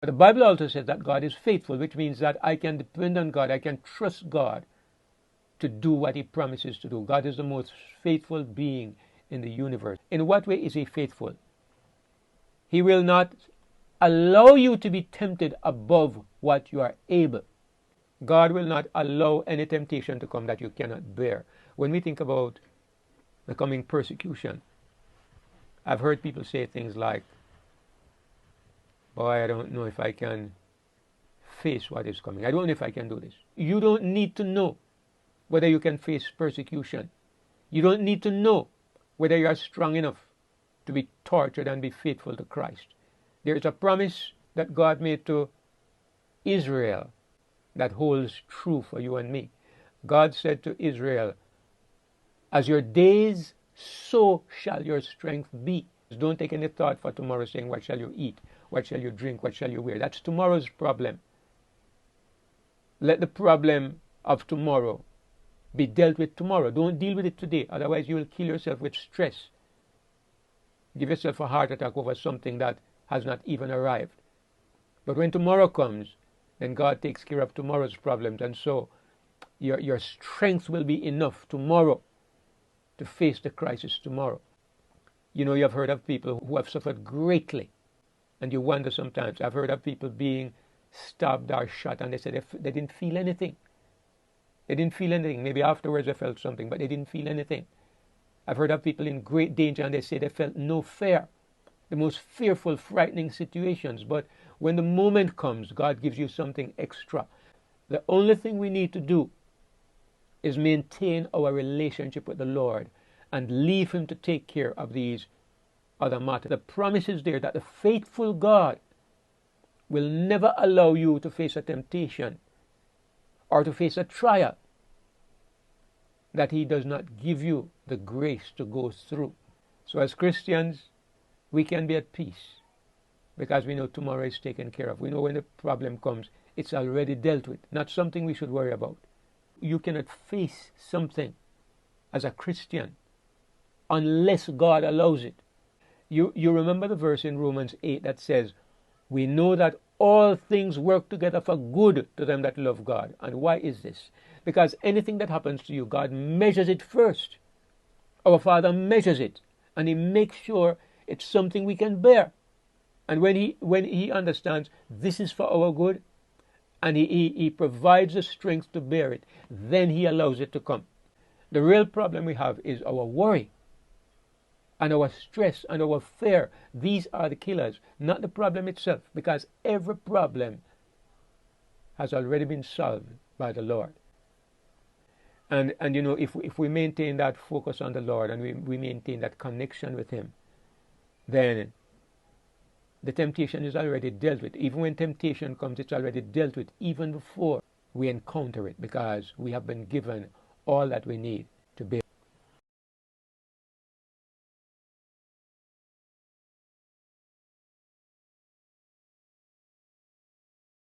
But the Bible also says that God is faithful, which means that I can depend on God, I can trust God to do what he promises to do. God is the most faithful being in the universe. In what way is he faithful? He will not allow you to be tempted above what you are able. God will not allow any temptation to come that you cannot bear. When we think about the coming persecution, I've heard people say things like, boy, I don't know if I can face what is coming. I don't know if I can do this. You don't need to know whether you can face persecution. You don't need to know whether you are strong enough to be tortured and be faithful to Christ. There is a promise that God made to Israel that holds true for you and me. God said to Israel, as your days, so shall your strength be. Don't take any thought for tomorrow saying, what shall you eat? What shall you drink? What shall you wear? That's tomorrow's problem. Let the problem of tomorrow be dealt with tomorrow. Don't deal with it today. Otherwise, you will kill yourself with stress. Give yourself a heart attack over something that has not even arrived. But when tomorrow comes, then God takes care of tomorrow's problems. And so your strength will be enough tomorrow to face the crisis tomorrow. You know, you have heard of people who have suffered greatly. And you wonder sometimes. I've heard of people being stabbed or shot, and they said they didn't feel anything. They didn't feel anything. Maybe afterwards they felt something, but they didn't feel anything. I've heard of people in great danger, and they say they felt no fear. The most fearful, frightening situations. But when the moment comes, God gives you something extra. The only thing we need to do is maintain our relationship with the Lord and leave him to take care of these other matters. The promise is there that the faithful God will never allow you to face a temptation or to face a trial that he does not give you the grace to go through. So as Christians, we can be at peace because we know tomorrow is taken care of. We know when the problem comes, it's already dealt with, not something we should worry about. You cannot face something as a Christian unless God allows it. You remember the verse in Romans 8 that says, we know that all things work together for good to them that love God. And why is this? Because anything that happens to you, God measures it first. Our Father measures it, and he makes sure it's something we can bear. And when he understands this is for our good, and he provides the strength to bear it, then he allows it to come. The real problem we have is our worry and our stress and our fear. These are the killers, not the problem itself, because every problem has already been solved by the Lord. And you know, if we maintain that focus on the Lord and we maintain that connection with him, then the temptation is already dealt with. Even when temptation comes, it's already dealt with even before we encounter it, because we have been given all that we need.